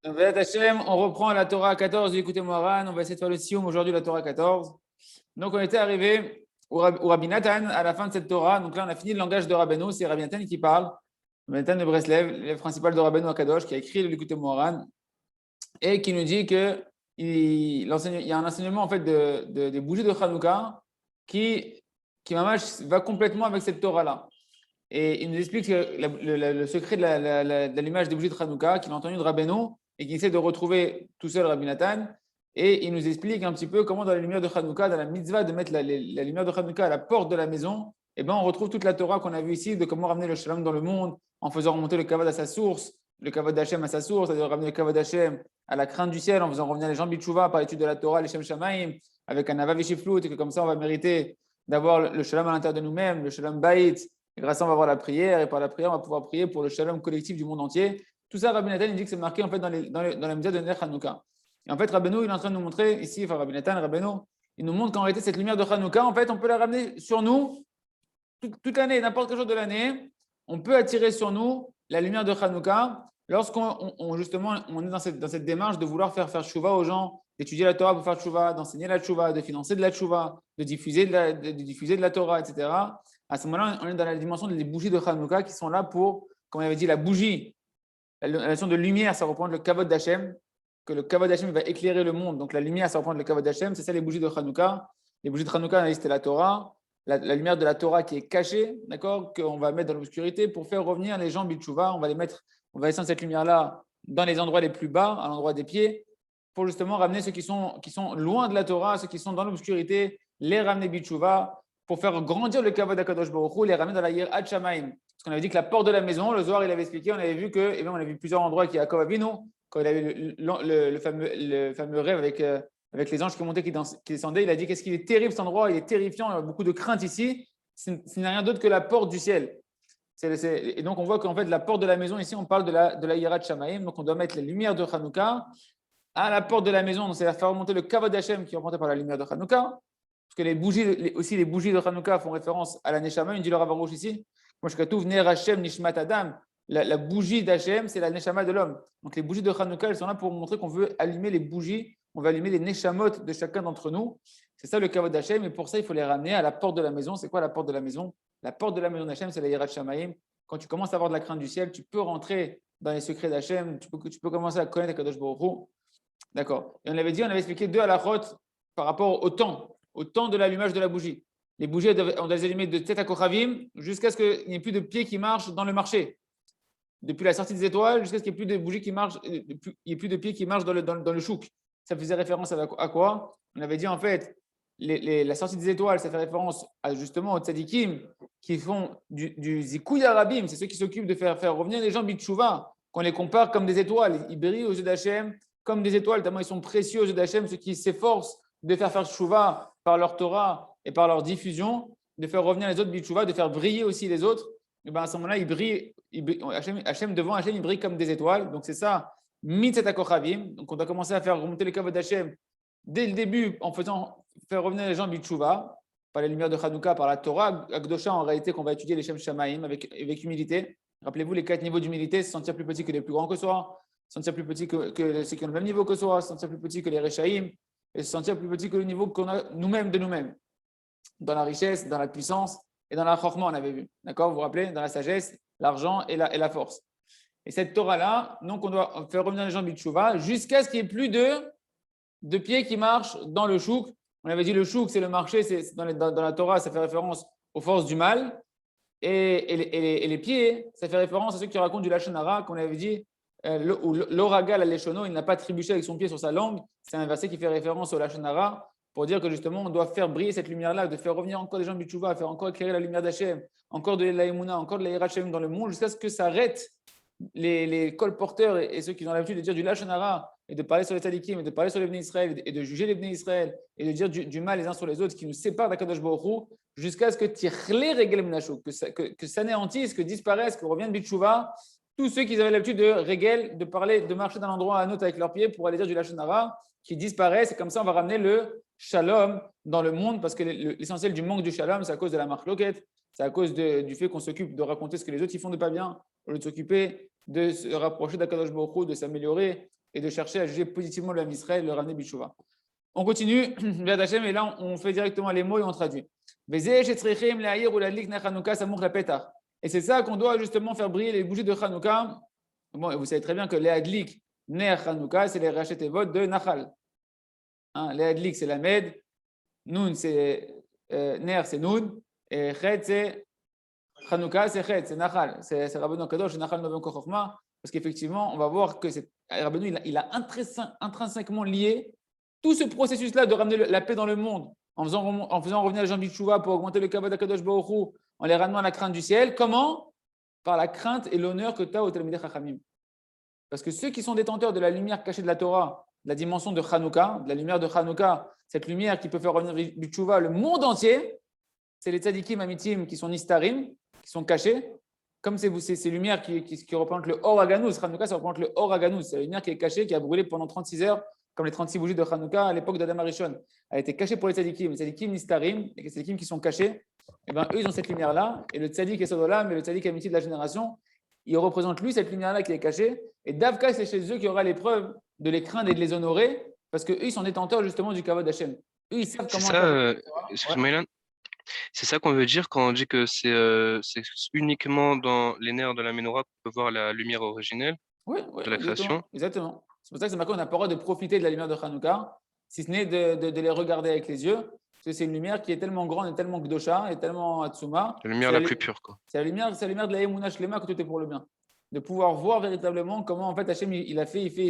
B'ezrat Hashem, on reprend la Torah 14 du Likutei Moharan. On va essayer de faire le Sioum aujourd'hui, la Torah 14. Donc, on était arrivé au Rabbi Nathan à la fin de cette Torah. Donc là, on a fini le langage de Rabbeinu. C'est Rabbi Nathan qui parle. Rabbi Nathan de Breslev, l'élève principal de Rabbeinu Akadosh, qui a écrit le Likutei Moharan et qui nous dit que il y a un enseignement en fait des bougies de Hanouka qui mamash, va complètement avec cette Torah-là. Et il nous explique que le secret de l'allumage des bougies de Hanouka, qu'il a entendu de Rabbeinu et qu'il essaie de retrouver tout seul Rabbi Nathan. Et il nous explique un petit peu comment dans la lumière de Hanouka, dans la mitzvah de mettre la lumière de Hanouka à la porte de la maison, eh ben, on retrouve toute la Torah qu'on a vue ici de comment ramener le shalom dans le monde en faisant remonter le kavod à sa source, le kavod d'Hachem à sa source, c'est-à-dire ramener le kavod d'Hachem à la crainte du ciel en faisant revenir les gens bitchouva par l'étude de la Torah, les Shem Shamaim, avec un avav et que comme ça on va mériter d'avoir le shalom à l'intérieur de nous-mêmes, le shalom baït. Et grâce à ça, on va avoir la prière, et par la prière, on va pouvoir prier pour le shalom collectif du monde entier. Tout ça, Rabbi Nathan, il dit que c'est marqué en fait dans la mitzvah de Ner Hanouka. Et en fait, Rabbeinu, il est en train de nous montrer ici, enfin Rabbi Nathan, Rabbeinu, il nous montre qu'en réalité, cette lumière de Hanouka, en fait, on peut la ramener sur nous toute l'année, n'importe quel jour de l'année. On peut attirer sur nous la lumière de Hanouka lorsqu'on justement on est dans cette démarche de vouloir faire tchouva aux gens, d'étudier la Torah pour faire tchouva, d'enseigner la tchouva, de financer de la tchouva, de diffuser de la Torah, etc. À ce moment-là, on est dans la dimension des bougies de Hanouka qui sont là pour, comme on avait dit, la bougie, la notion de lumière, ça reprend le kavod d'Hachem, que le kavod d'Hachem va éclairer le monde. Donc la lumière, ça reprend le kavod d'Hachem, c'est ça les bougies de Hanouka. Les bougies de Hanouka, c'était la Torah, la lumière de la Torah qui est cachée, d'accord, qu'on va mettre dans l'obscurité pour faire revenir les gens bitchouva. On va descendre cette lumière-là dans les endroits les plus bas, à l'endroit des pieds, pour justement ramener ceux qui sont loin de la Torah, ceux qui sont dans l'obscurité, les ramener bitchouva, pour faire grandir le kavod d'Akadosh Baruch Hu, les ramener dans la Yirat Shamaim. Parce qu'on avait dit que la porte de la maison, le Zohar, il avait expliqué, on avait vu que, on a vu plusieurs endroits qui Yaakov Avinu, quand il avait le fameux rêve avec les anges qui montaient, qui descendaient, il a dit qu'est-ce qu'il est terrible cet endroit, il est terrifiant, il y a beaucoup de crainte ici, ce n'est rien d'autre que la porte du ciel. Et donc on voit qu'en fait la porte de la maison, ici on parle de la Yirat Shamaim, donc on doit mettre la lumière de Hanouka à la porte de la maison, donc c'est à faire remonter le kavod Hashem qui est représenté par la lumière de Hanouka. Parce que les bougies de Hanouka font référence à la Neshama, il dit le Rav Arush ici. La bougie d'Hachem, c'est la Neshama de l'homme. Donc les bougies de Hanouka, elles sont là pour montrer qu'on veut allumer les bougies, on veut allumer les Neshamot de chacun d'entre nous. C'est ça le kavod d'Hachem, et pour ça, il faut les ramener à la porte de la maison. C'est quoi la porte de la maison? La porte de la maison d'Hachem, c'est la Yirat Shamaim. Quand tu commences à avoir de la crainte du ciel, tu peux rentrer dans les secrets d'Hachem, tu peux commencer à connaître Kadosh Baruch Hu. D'accord. Et on avait dit, on avait expliqué deux halachot par rapport au temps de l'allumage de la bougie. Les bougies, on doit les allumer de tête à Kochavim jusqu'à ce qu'il n'y ait plus de pieds qui marchent dans le marché. Depuis la sortie des étoiles jusqu'à ce qu'il n'y ait plus de bougies qui marchent, il n'y ait plus de pieds qui marchent dans le chouk. Ça faisait référence à quoi? On avait dit en fait, la sortie des étoiles, ça fait référence justement aux tzadikim qui font du zikuy arabim, c'est ceux qui s'occupent de faire revenir les gens bitchouva, qu'on les compare comme des étoiles. Ils brillent aux yeux d'Hachem comme des étoiles, tellement ils sont précieux aux yeux d'Hachem, ceux qui s'efforcent de faire tchouva par leur Torah et par leur diffusion, de faire revenir les autres bitchouva, de faire briller aussi les autres. Et ben à ce moment-là, Hachem devant Hachem, il brille comme des étoiles. Donc c'est ça, mitzat akochavim. Donc on doit commencer à faire remonter les kavod d'Hachem dès le début en faisant faire revenir les gens bitchouva par les lumières de Hanouka, par la Torah, Akdosha en réalité qu'on va étudier les Shem Shamaim avec humilité. Rappelez-vous les 4 niveaux d'humilité, se sentir plus petit que les plus grands que soi, se sentir plus petit que ceux qui ont le même niveau que soi, se sentir plus petit que les Rechaïm, et se sentir plus petit que le niveau qu'on a nous-mêmes de nous-mêmes, dans la richesse, dans la puissance et dans la chorma, on avait vu. D'accord? Vous vous rappelez? Dans la sagesse, l'argent et la force. Et cette Torah-là, donc on doit faire revenir les gens bitchouva jusqu'à ce qu'il n'y ait plus de pieds qui marchent dans le chouk. On avait dit le chouk, c'est le marché, c'est dans la Torah, ça fait référence aux forces du mal. Et les pieds, ça fait référence à ceux qui racontent du Lachon Hara, qu'on avait dit, l'oragal à l'échono, il n'a pas trébuché avec son pied sur sa langue. C'est un verset qui fait référence au Lachon Hara pour dire que justement, on doit faire briller cette lumière-là, de faire revenir encore des gens bitchouva, faire encore éclairer la lumière d'Hachem, encore de l'Aïmouna, encore de l'Aïrat Shem dans le monde, jusqu'à ce que ça arrête les colporteurs et ceux qui ont l'habitude de dire du Lachon Hara et de parler sur les tzadikim et de parler sur les Bnei Israël et de juger les Bnei Israël et de dire du mal les uns sur les autres qui nous séparent d'Akadosh Baruch Hu jusqu'à ce que tirchlé regel menachou, que s'anéantisse, que disparaisse, que revienne bitchouva tous ceux qui avaient l'habitude de regel, de parler, de marcher d'un endroit à un autre avec leurs pieds pour aller dire du Lachon Hara, qui disparaissent et comme ça on va ramener le shalom dans le monde parce que l'essentiel du manque du shalom c'est à cause de la marloquette, c'est à cause du fait qu'on s'occupe de raconter ce que les autres ils font de pas bien au lieu de s'occuper de se rapprocher d'Akadosh Baruch Hu, de s'améliorer, et de chercher à juger positivement le Ham Israël et le ramener Bishuva. On continue, Yad Hashem, et là on fait directement les mots et on traduit. Et c'est ça qu'on doit justement faire briller les bougies de Hanouka. Bon, et vous savez très bien que les Adlik, Ner Hanouka, c'est les Rachetevot de Nachal. Hein, les Adlik, c'est la Med, Nun, c'est Ner, c'est Nun, et Chet, c'est Hanouka, c'est Chet, c'est Nachal. C'est Rabbeinu Kadosh, c'est Nachal Novem Kochokma, parce qu'effectivement, on va voir que Rabbeinu, il a intrinsèquement lié tout ce processus-là de ramener la paix dans le monde, en faisant revenir les gens Bichouva pour augmenter le Kavod HaKadosh Baruch Hu, en les ramenant à la crainte du ciel. Comment? Par la crainte et l'honneur que tu as au Talmidei Chachamim. Parce que ceux qui sont détenteurs de la lumière cachée de la Torah, de la dimension de Hanouka, de la lumière de Hanouka, cette lumière qui peut faire revenir Bichouva le monde entier, c'est les tzadikim amitim qui sont nistarim, qui sont cachés, comme ces lumières qui représentent le Or Aganus. Hanouka, ça représente le Or Aganus, c'est la lumière qui est cachée, qui a brûlé pendant 36 heures, comme les 36 bougies de Hanouka à l'époque d'Adam Arishon. Elle a été cachée pour les tzadikim. Les tzadikim nistarim, et les tzadikim qui sont cachés, et ben, eux, ils ont cette lumière-là, et le tzadik est Sodolam, mais le tzadik amiti de la génération, il représente lui cette lumière-là qui est cachée, et Davka, c'est chez eux qu'il y aura l'épreuve de les craindre et de les honorer, parce qu'eux, ils sont détenteurs justement du Kavod Hashem. Eux, ils savent comment... C'est ça, excuse-moi, Ilan. C'est ça qu'on veut dire quand on dit que c'est uniquement dans les nerfs de la menorah qu'on peut voir la lumière originelle de la création. Exactement. C'est pour ça que c'est marqué qu'on n'a pas le droit de profiter de la lumière de Hanouka, si ce n'est de les regarder avec les yeux, parce que c'est une lumière qui est tellement grande et tellement Gdosha et tellement Atsuma. La lumière la plus pure, quoi. C'est la lumière de la Emunah Shlema que tout est pour le bien. De pouvoir voir véritablement comment en fait Hachem il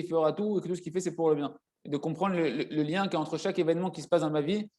fera tout et que tout ce qu'il fait c'est pour le bien. Et de comprendre le lien qu'il y a entre chaque événement qui se passe dans ma vie,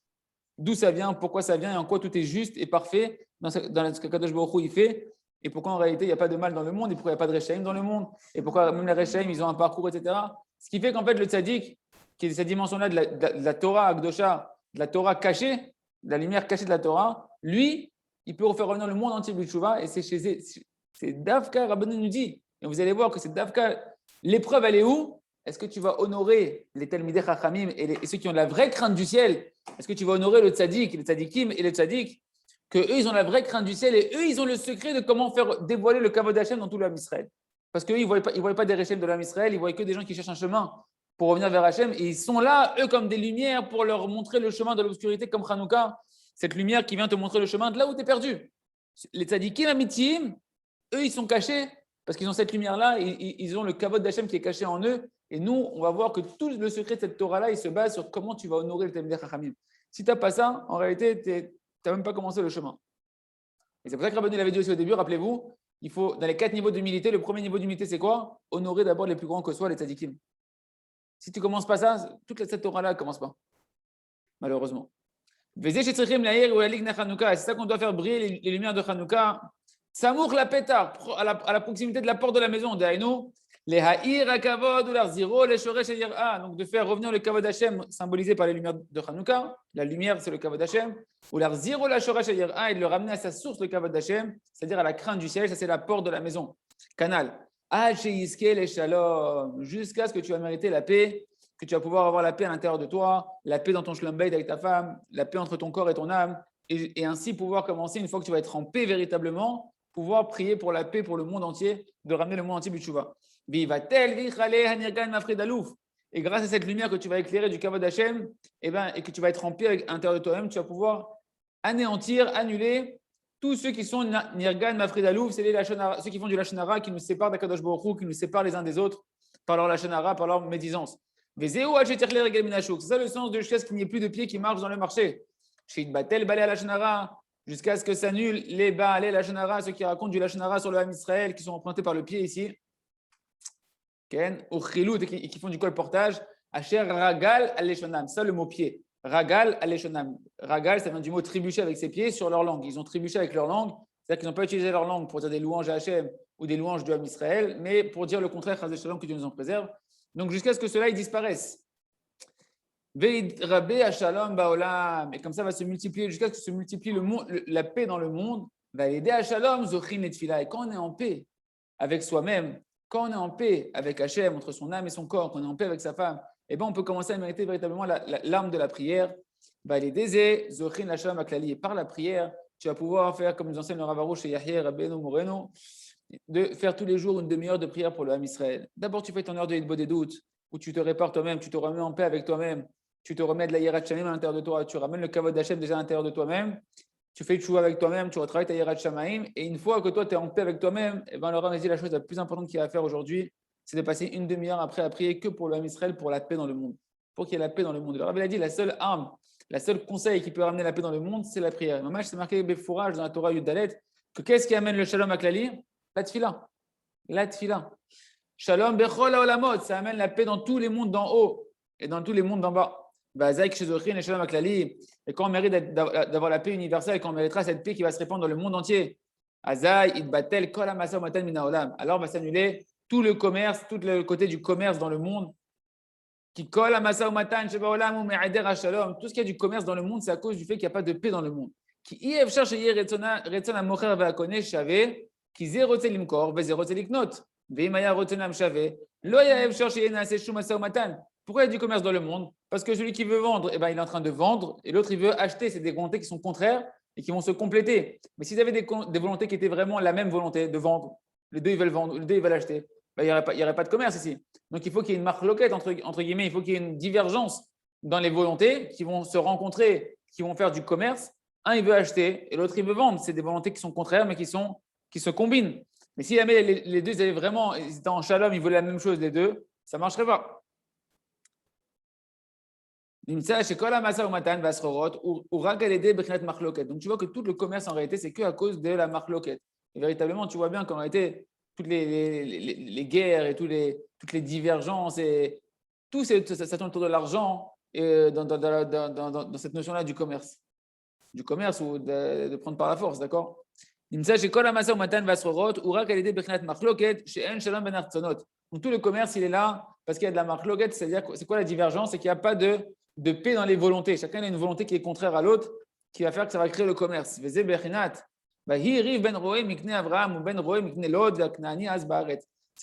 d'où ça vient, pourquoi ça vient et en quoi tout est juste et parfait dans ce que Kadosh Baruch Hu il fait et pourquoi en réalité il n'y a pas de mal dans le monde et pourquoi il n'y a pas de Rechaim dans le monde et pourquoi même les Rechaim ils ont un parcours, etc. Ce qui fait qu'en fait le tzaddik, qui est cette dimension-là de la Torah Akdosha, de la Torah cachée, de la lumière cachée de la Torah, lui, il peut refaire revenir le monde entier B'Teshuvah et c'est Davka, Rabbeinu nous dit, et vous allez voir que c'est Davka, l'épreuve elle est où? Est-ce que tu vas honorer les Talmidei Chachamim et ceux qui ont la vraie crainte du ciel? Est-ce que tu vas honorer le tzaddik, les tzaddikim et les tzaddik? Que eux, ils ont la vraie crainte du ciel et eux, ils ont le secret de comment faire dévoiler le Kavod Hashem dans tout l'Am Israël. Parce qu'eux, ils ne voyaient pas des Rechem de l'Am Israël, ils voyaient que des gens qui cherchent un chemin pour revenir vers Hashem. Et ils sont là, eux, comme des lumières pour leur montrer le chemin de l'obscurité, comme Hanouka, cette lumière qui vient te montrer le chemin de là où tu es perdu. Les tzaddikim amitim, eux, ils sont cachés parce qu'ils ont cette lumière-là, ils ont le Kavod d'Hashem qui est caché en eux. Et nous, on va voir que tout le secret de cette Torah-là, il se base sur comment tu vas honorer le Talmidei Chachamim. Si tu n'as pas ça, en réalité, tu n'as même pas commencé le chemin. Et c'est pour ça que Rabbeinu l'avait dit aussi au début, rappelez-vous, il faut, dans les 4 niveaux d'humilité, le premier niveau d'humilité, c'est quoi? Honorer d'abord les plus grands que soi, les tzadikim. Si tu ne commences pas ça, toute cette Torah-là ne commence pas. Malheureusement. C'est ça qu'on doit faire briller les lumières de Hanouka. Samour la pétard, à la proximité de la porte de la maison, d'Aïnou. Les ha'ir à kavod ou leur ziro, les shoresh et yir'a. Donc de faire revenir le kavod Hashem symbolisé par les lumières de Hanouka. La lumière, c'est le kavod Hashem. Ou leur ziro, la shoresh et yir'a, et de le ramener à sa source, le kavod Hashem, c'est-à-dire à la crainte du ciel. Ça, c'est la porte de la maison. Canal. Jusqu'à ce que tu vas mériter la paix, que tu vas pouvoir avoir la paix à l'intérieur de toi, la paix dans ton shlom bayt avec ta femme, la paix entre ton corps et ton âme, et ainsi pouvoir commencer, une fois que tu vas être en paix véritablement, pouvoir prier pour la paix pour le monde entier, de ramener le monde entier B'Teshuvah. Et grâce à cette lumière que tu vas éclairer du Kavod Hashem, et que tu vas être en paix à l'intérieur de toi-même, tu vas pouvoir anéantir, annuler tous ceux qui sont Nirgan Mafrid Alouf, c'est ceux qui font du Lashon Hara, qui nous séparent d'Akadosh Baruch Hu, qui nous séparent les uns des autres par leur Lashon Hara, par leur médisance. C'est ça le sens de jusqu'à ce qu'il n'y ait plus de pieds qui marchent dans le marché. Jusqu'à ce que s'annulent les Baalei Lashon Hara, ceux qui racontent du Lashon Hara sur le Ham Israël, qui sont empruntés par le pied ici. Ou Chilout, et qui font du colportage. Asher Ragal Aleshonam, ça le mot pied. Ragal Aleshonam. Ragal, ça vient du mot trébucher avec ses pieds sur leur langue. Ils ont trébuché avec leur langue, c'est-à-dire qu'ils n'ont pas utilisé leur langue pour dire des louanges à Hachem ou des louanges du Ham Israël, mais pour dire le contraire, Chazé Shalom, que Dieu nous en préserve. Donc jusqu'à ce que cela disparaisse. Rabbe Shalom Baolam, et comme ça va se multiplier jusqu'à ce que se multiplie la paix dans le monde. Va aider à Shalom Zochin et Tfila. Et quand on est en paix avec soi-même, quand on est en paix avec Hachem, entre son âme et son corps, quand on est en paix avec sa femme, eh ben on peut commencer à mériter véritablement l'arme de la prière. Va aider Zochin la Shalom Aklali. Et par la prière, tu vas pouvoir faire comme nous enseigne le Rav Arush et Yahya Rabbeinu Moreno, de faire tous les jours une demi-heure de prière pour le Ham Israël. D'abord, tu fais ton heure de Hitbodedut, où tu te répares toi-même, tu te remets en paix avec toi-même, tu te remets de la Yirat Shamayim à l'intérieur de toi, tu ramènes le Kavod Hashem déjà à l'intérieur de toi-même, tu fais tchouva avec toi-même, tu retravailles ta Yirat Shamayim, et une fois que toi, tu es en paix avec toi-même, et ben, le Rav a dit la chose la plus importante qu'il y a à faire aujourd'hui, c'est de passer une demi-heure après à prier que pour l'homme Israël, pour la paix dans le monde, pour qu'il y ait la paix dans le monde. Le Rav a dit la seule arme, la seule conseil qui peut ramener la paix dans le monde, c'est la prière. Mamash, c'est marqué Befourage dans la Torah Yudalet, que qu'est-ce qui amène le Shalom à Klali? La tfila. La tfila. Shalom bechol haolamot, ça amène la paix dans tous les mondes d'en haut et dans tous les mondes d'en bas. Et quand on mérite d'avoir la paix universelle, quand on méritera cette paix qui va se répandre dans le monde entier, alors va s'annuler tout le commerce, tout le côté du commerce dans le monde. Tout ce qui est du commerce dans le monde, c'est à cause du fait qu'il n'y a pas de paix dans le monde. Pourquoi il y a du commerce dans le monde? Parce que celui qui veut vendre, eh ben, il est en train de vendre et l'autre, il veut acheter. C'est des volontés qui sont contraires et qui vont se compléter. Mais s'ils avaient des volontés qui étaient vraiment la même volonté de vendre, les deux, ils veulent vendre, les deux, ils veulent acheter, ben, il n'y aurait pas de commerce ici. Donc, il faut qu'il y ait une marque loquette, entre guillemets, il faut qu'il y ait une divergence dans les volontés qui vont se rencontrer, qui vont faire du commerce. Un, il veut acheter et l'autre, il veut vendre. C'est des volontés qui sont contraires, mais qui se combinent. Mais si jamais les deux, ils avaient vraiment, ils étaient en shalom, ils voulaient la même chose, les deux, ça ne marcherait pas. Donc tu vois que tout le commerce en réalité, c'est qu'à cause de la marloquette. Et véritablement, tu vois bien qu'en réalité, toutes les guerres et toutes les divergences, et tout ça tourne autour de l'argent et dans cette notion-là du commerce. Du commerce ou de prendre par la force, d'accord? Donc tout le commerce, il est là parce qu'il y a de la marloquette, c'est-à-dire c'est quoi la divergence? C'est qu'il n'y a pas de paix dans les volontés. Chacun a une volonté qui est contraire à l'autre, qui va faire que ça va créer le commerce. C'est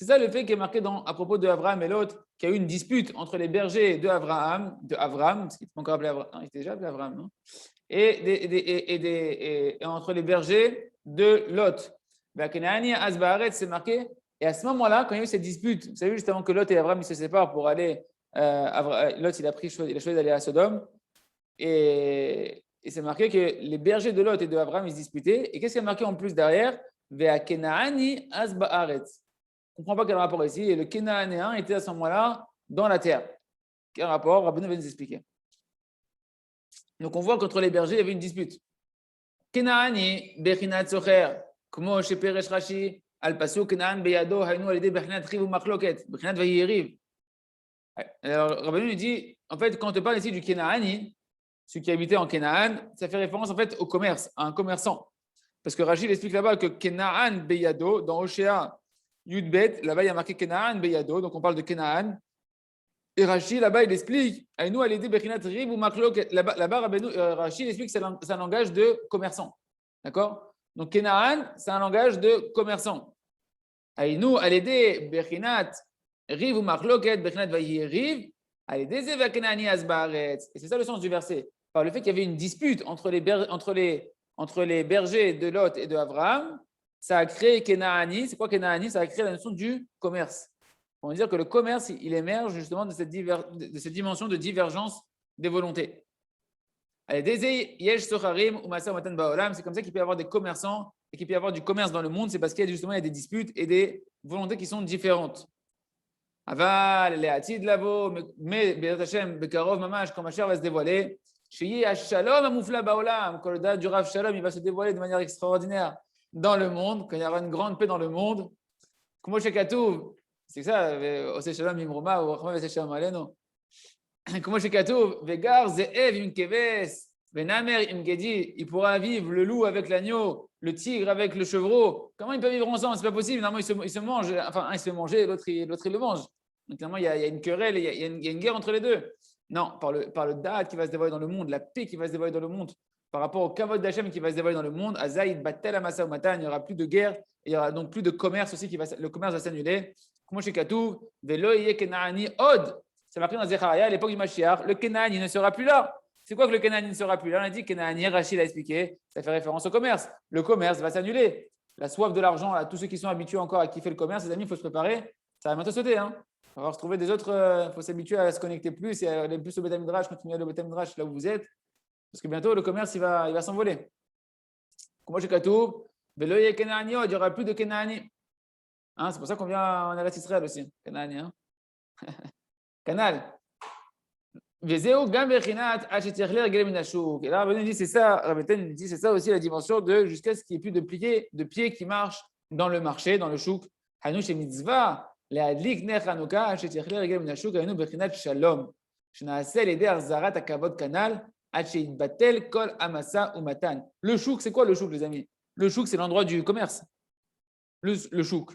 ça le fait qui est marqué à propos de Abraham et Lot, qu'il y a eu une dispute entre les bergers de Abraham, ce qui est encore appelé Abraham, il était déjà appelé Abraham, non? Et entre les bergers de Lot. C'est marqué. Et à ce moment-là, quand il y a eu cette dispute, vous savez, juste avant que Lot et Abraham ils se séparent pour aller, Lot il a choisi d'aller à Sodome. Et c'est marqué que les bergers de Lot et de Abraham ils se disputaient. Et qu'est-ce qui est marqué en plus derrière? Ve'akenaani az ba'aretz. On ne comprend pas quel rapport ici. Et le Kénaanéen était à ce moment-là dans la terre. Quel rapport? Rabbeinu va nous expliquer. Donc on voit qu'entre les bergers, il y avait une dispute. Kenaani, Bechinat Socher, Kmo Sheperesh Rashi, Al Pasu Kenaan Beyado, Hainu Alide Bechinat Riv ou Machloket, Bechinat Vayiriv. Alors Rabbeinu lui dit, en fait, quand on te parle ici du Kenaani, celui qui habitait en Kenaan, ça fait référence en fait au commerce, à un commerçant. Parce que Rashi explique là-bas que Kenaan Beyado, dans Oshéa Yudbet, là-bas il y a marqué Kenaan Beyado, donc on parle de Kenaan. Et Rashi, là-bas, il explique, là-bas, Rashi, il explique que c'est un langage de commerçant. D'accord? Donc, Kenaan, c'est un langage de commerçant. Aïnou, Alédé, Bechinat, Riv ou Machloket, Bechinat Vayi Riv, Alédé, Zeva Kenani Asbaretz. Et c'est ça le sens du verset. Par le fait qu'il y avait une dispute entre les bergers de Lot et de Abraham, ça a créé Kenaani. C'est quoi Kenaani? Ça a créé la notion du commerce. On va dire que le commerce, il émerge justement de cette dimension de divergence des volontés. C'est comme ça qu'il peut y avoir des commerçants et qu'il peut y avoir du commerce dans le monde. C'est parce qu'il y a des disputes et des volontés qui sont différentes. Aval, les Hatid Lavo, mais Bézat Hashem, Bekarov, Mamash, quand Mashiach va se dévoiler, Shalom Amoufla Baolam, quand le date du Rav Shalom, il va se dévoiler de manière extraordinaire dans le monde, quand il y aura une grande paix dans le monde. Comme Shekatouv, c'est ça, Ose Shalom Imroma, ou Rachma Vese Shalom Aleno. Comme Shekatouv, Vegar Zeev Im Keves, Venamer Im Gedi, il pourra vivre le loup avec l'agneau, le tigre avec le chevreau. Comment ils peuvent vivre ensemble? C'est pas possible. Normalement, ils se mangent. Enfin, un il se fait manger, l'autre il le mange. Donc, normalement, il y a une querelle, il y a une guerre entre les deux. Non, par le date qui va se dévoiler dans le monde, la paix qui va se dévoiler dans le monde, par rapport au kavod d'Hachem qui va se dévoiler dans le monde, Azaïd Batel Amasa Matan, il n'y aura plus de guerre, il y aura donc plus de commerce aussi, le commerce va s'annuler. Comment chez Katou, Velo Ye Kenaani Od, c'est marqué dans Zechariah à l'époque du Mashiach, le Kenaani ne sera plus là. C'est quoi que le Kenaani ne sera plus là? On a dit Kenaani, Rachid a expliqué, ça fait référence au commerce. Le commerce va s'annuler. La soif de l'argent, tous ceux qui sont habitués encore à kiffer le commerce, les amis, il faut se préparer, ça va bientôt sauter. Hein. On va retrouver des autres. Il faut s'habituer à se connecter plus et à aller plus au Beth Midrash, continuer à aller au Beth Midrash là où vous êtes. Parce que bientôt, le commerce, il va s'envoler. Comment j'ai Katoub, Velo ye Kenaaniot, il n'y aura plus de Kenaani. Hein, c'est pour ça qu'on vient en Eretz Israël aussi. Kenaani. Hein. Canal. Vezeo gam bechinat achetierler gelem minashuk. Et là, Rabbeinu dit c'est ça. Rabbeinu dit c'est ça aussi la dimension de jusqu'à ce qu'il n'y ait plus de pieds qui marchent dans le marché, dans le chouk. Hanush et mitzvah. להדליק נר חנוכה שתכלה רגל מן השוק היינו בחינת שלום שנעשה על ידי החזרת הכבוד כנ"ל עד שיתבטל כל המשא ומתן. Le chouk, c'est quoi le chouk, les amis? Le chouk, c'est l'endroit du commerce. Le chouk,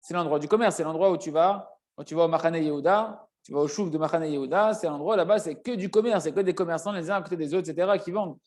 c'est l'endroit du commerce, c'est l'endroit où tu vas au Machane Yehuda, tu vas au chouk de Machane Yehuda, c'est l'endroit là-bas, c'est que du commerce, c'est que des commerçants les uns à côté des autres, etc., qui vendent.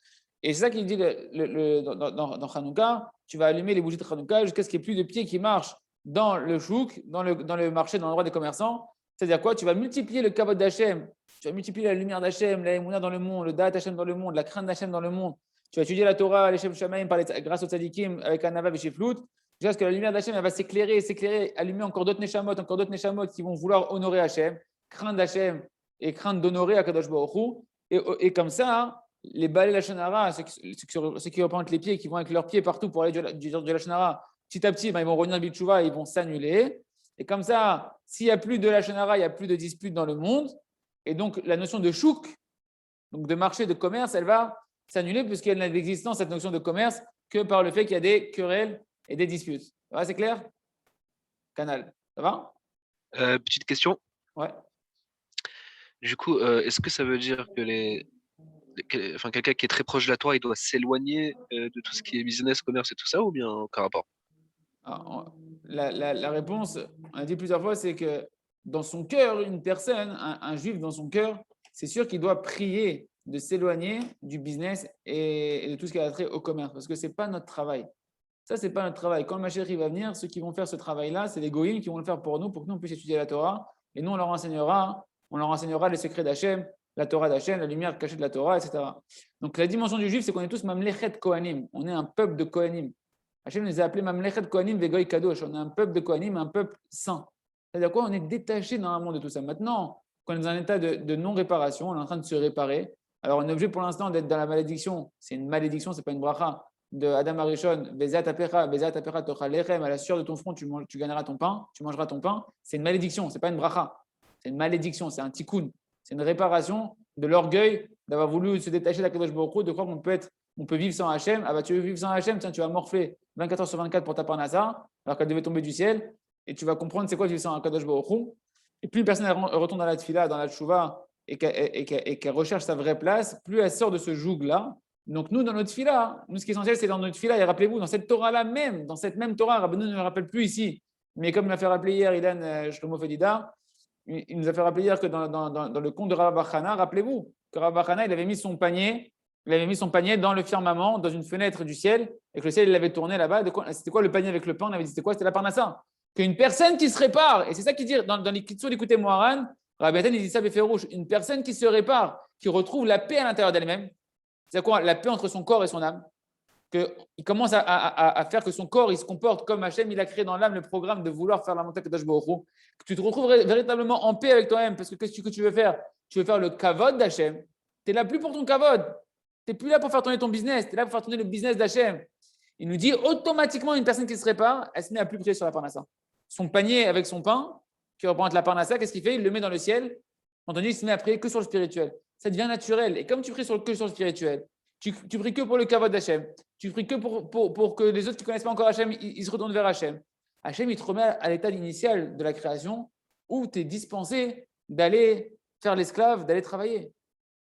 Et c'est ça qu'il dit dans Hanouka, tu vas allumer les bougies de Hanouka jusqu'à ce qu'il n'y ait plus de pieds qui marchent dans le chouk, dans le marché, dans l'endroit des commerçants. C'est-à-dire quoi? Tu vas multiplier le kavod d'Hachem, tu vas multiplier la lumière d'Hachem, la émouna dans le monde, le da'at Hachem dans le monde, la crainte d'Hachem dans le monde. Tu vas étudier la Torah, les Shem Shamaim grâce aux tzadikim avec un navav et shiflut, jusqu'à ce que la lumière d'Hachem elle va s'éclairer, allumer encore d'autres neshamot qui vont vouloir honorer Hachem, craindre Hachem et craindre d'honorer Akadosh Baruch Hu. Et comme ça, les balais Lachon Hara, ceux qui représentent les pieds, qui vont avec leurs pieds partout pour aller du Lachon Hara, petit à petit, ils vont revenir Bitchouva, ils vont s'annuler. Et comme ça, s'il n'y a plus de Lachon Hara, il n'y a plus de disputes dans le monde. Et donc, la notion de chouk, donc de marché, de commerce, elle va s'annuler puisqu'elle n'a d'existence, cette notion de commerce, que par le fait qu'il y a des querelles et des disputes. Ça va, c'est clair? Canal. Ça va? Petite question. Ouais. Du coup, est-ce que ça veut dire que quelqu'un qui est très proche de la Torah, il doit s'éloigner de tout ce qui est business, commerce et tout ça, ou bien aucun rapport? Alors, la réponse, on a dit plusieurs fois, c'est que dans son cœur, une personne, un juif dans son cœur, c'est sûr qu'il doit prier de s'éloigner du business et de tout ce qui a trait au commerce, parce que ce n'est pas notre travail. Ça, ce n'est pas notre travail. Quand le Mashiach va venir, ceux qui vont faire ce travail-là, c'est les goïms qui vont le faire pour nous nous on puisse étudier la Torah, et nous, on leur enseignera les secrets d'Hachem, la Torah d'Hachem, la lumière cachée de la Torah, etc. Donc, la dimension du juif, c'est qu'on est tous Mamlechet Kohanim. On est un peuple de Kohanim. Hachem nous a appelés Mamlechet Kohanim Vegoy Kadosh. On est un peuple de Kohanim, un peuple saint. C'est-à-dire quoi? On est détaché normalement de tout ça. Maintenant, quand on est dans un état de non-réparation, on est en train de se réparer. Alors, on est obligé pour l'instant d'être dans la malédiction. C'est une malédiction, ce n'est pas une bracha. De Adam Arishon, Bezat Apecha Tocha Lechem, à la sueur de ton front, tu gagneras ton pain, tu mangeras ton pain. C'est une malédiction, ce n'est pas une bracha. C'est une malédiction, c'est un tikkun. C'est une réparation de l'orgueil d'avoir voulu se détacher d'Akadosh Baruch Hu, de croire qu'on peut vivre sans Hachem. Ah bah tu veux vivre sans Hachem, tiens, tu vas morfler 24 heures sur 24 pour ta parnassa, alors qu'elle devait tomber du ciel, et tu vas comprendre c'est quoi vivre sans Akadosh Baruch Hu. Et plus une personne retourne dans la tfila, dans la tchouva, et qu'elle recherche sa vraie place, plus elle sort de ce joug-là. Donc nous, dans notre tfila, ce qui est essentiel, c'est dans notre tfila, et rappelez-vous, dans cette Torah-là même, dans cette même Torah, Rabbeinu ne le rappelle plus ici, mais comme l'a fait rappeler hier Ilan Shlomo Fedida, il nous a fait rappeler hier que dans le conte de Rav Bachana, rappelez-vous que Rav Bachana, il avait mis son panier dans le firmament, dans une fenêtre du ciel, et que le ciel, il l'avait tourné là-bas. C'était quoi le panier avec le pain? On avait dit, c'était quoi? C'était la parnassa. Qu'une personne qui se répare, et c'est ça qu'il dit dans les Kitsour d'écouter Moharan, Rabbi Nathan, il dit ça, fait rouge, une personne qui se répare, qui retrouve la paix à l'intérieur d'elle-même, c'est quoi? La paix entre son corps et son âme. Il commence à faire que son corps il se comporte comme Hachem, il a créé dans l'âme le programme de vouloir faire la montée Kadosh Baruch Hu, que tu te retrouves véritablement en paix avec toi-même, parce que qu'est-ce que tu veux faire? Tu veux faire le kavod d'Hachem. Tu es là plus pour ton kavod, tu n'es plus là pour faire tourner ton business, tu es là pour faire tourner le business d'Hachem. Il nous dit automatiquement, une personne qui se répare, elle se met à plus prier sur la parnassa. Son panier avec son pain, qui représente la parnassa, qu'est-ce qu'il fait? Il le met dans le ciel, entendu, il se met à prier que sur le spirituel. Ça devient naturel. Et comme tu pries que sur le spirituel, tu pries que pour le kavod d'Hachem. Tu pries que pour que les autres qui ne connaissent pas encore Hachem, ils se retournent vers Hachem. Hachem, il te remet à l'état initial de la création où tu es dispensé d'aller faire l'esclave, d'aller travailler.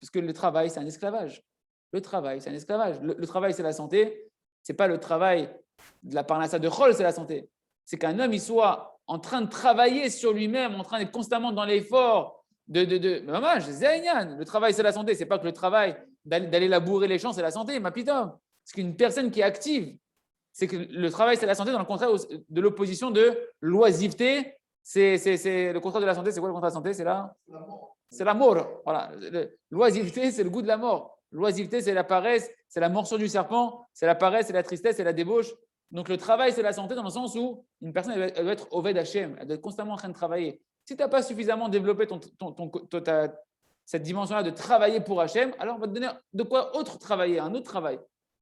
Parce que le travail, c'est un esclavage. Le travail, c'est un esclavage. Le travail, c'est la santé. Ce n'est pas le travail de la parnassa de Chol, c'est la santé. C'est qu'un homme, il soit en train de travailler sur lui-même, en train d'être constamment dans l'effort Maman, le travail, c'est la santé. Ce n'est pas que le travail d'aller labourer les champs, c'est la santé, ma pitom. C'est qu'une personne qui est active, c'est que le travail, c'est la santé, dans le contraire de l'opposition de l'oisiveté. C'est le contraire de la santé. C'est quoi le contraire de la santé? C'est la mort. Voilà. L'oisiveté, c'est le goût de la mort. L'oisiveté, c'est la paresse, c'est la morsure du serpent, c'est la paresse, c'est la tristesse, c'est la débauche. Donc le travail, c'est la santé dans le sens où une personne elle doit être Oved Hachem, elle doit être constamment en train de travailler. Si tu n'as pas suffisamment développé cette dimension-là de travailler pour Hachem, alors on va te donner de quoi autre travailler, un autre travail.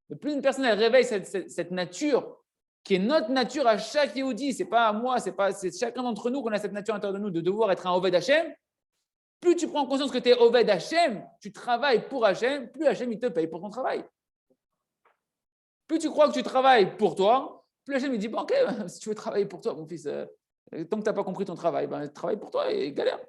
Mais plus une personne elle réveille cette nature qui est notre nature à chaque Yehudi, c'est pas à moi, c'est chacun d'entre nous qu'on a cette nature à l'intérieur de nous de devoir être un Oved Hachem. Plus tu prends conscience que tu es Oved Hachem, tu travailles pour Hachem, plus Hachem il te paye pour ton travail. Plus tu crois que tu travailles pour toi, plus Hachem il dit bon, ok, si tu veux travailler pour toi, mon fils, tant que tu n'as pas compris ton travail, travaille pour toi et galère.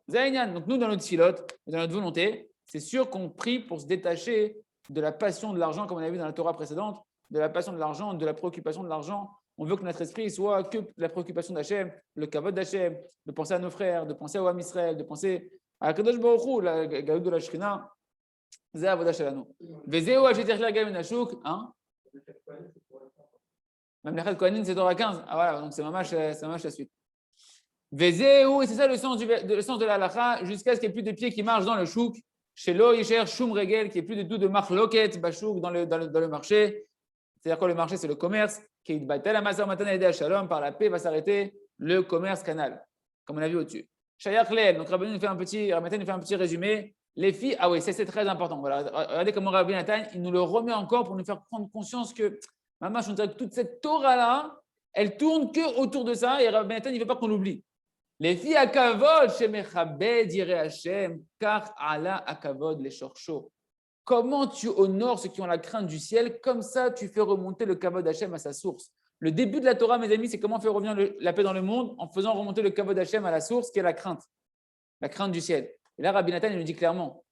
Zaïnian. Donc nous, dans notre filote, dans notre volonté, c'est sûr qu'on prie pour se détacher de la passion de l'argent, comme on a vu dans la Torah précédente, de la passion de l'argent, de la préoccupation de l'argent. On veut que notre esprit soit que la préoccupation d'Hachem, le kavod d'Hachem, de penser à nos frères, de penser à Am Israël, de penser à Kadosh Baruch Hu, la Gaout de la Shrina. C'est Avodah Shelanu. Vezeu Hajeter Gaim Nashuk, hein? Même la Kohanim, c'est Torah 15. Ah voilà, donc c'est mamash la suite. Vezeu, et c'est ça le sens de la halacha, jusqu'à ce qu'il n'y ait plus de pieds qui marchent dans le chouk. Chez Lo Yisher Shum Regel, qu'il n'y ait plus de tout de marloket, bachouk dans le marché. C'est-à-dire que le marché, c'est le commerce. Qui est battel amasa matan aidé shalom, par la paix va s'arrêter le commerce canal, comme on a vu au-dessus. Shayach Leel, donc Rabbi nous fait un petit résumé. Les filles, ah oui, c'est très important. Voilà, regardez comment Rabbi Nathan, il nous le remet encore pour nous faire prendre conscience que, maman, je dirais que toute cette Torah-là, elle tourne que autour de ça, et Rabbi Nathan, il ne veut pas qu'on l'oublie. Les filles à kavod, shemechabed yireh Hashem, car Allah à kavod les shorcho. Comment tu honores ceux qui ont la crainte du ciel, comme ça tu fais remonter le kavod Hashem à sa source. Le début de la Torah, mes amis, c'est comment faire revenir la paix dans le monde en faisant remonter le kavod Hashem à la source, qui est la crainte du ciel. Et là, Rabbi Nathan, il nous dit clairement,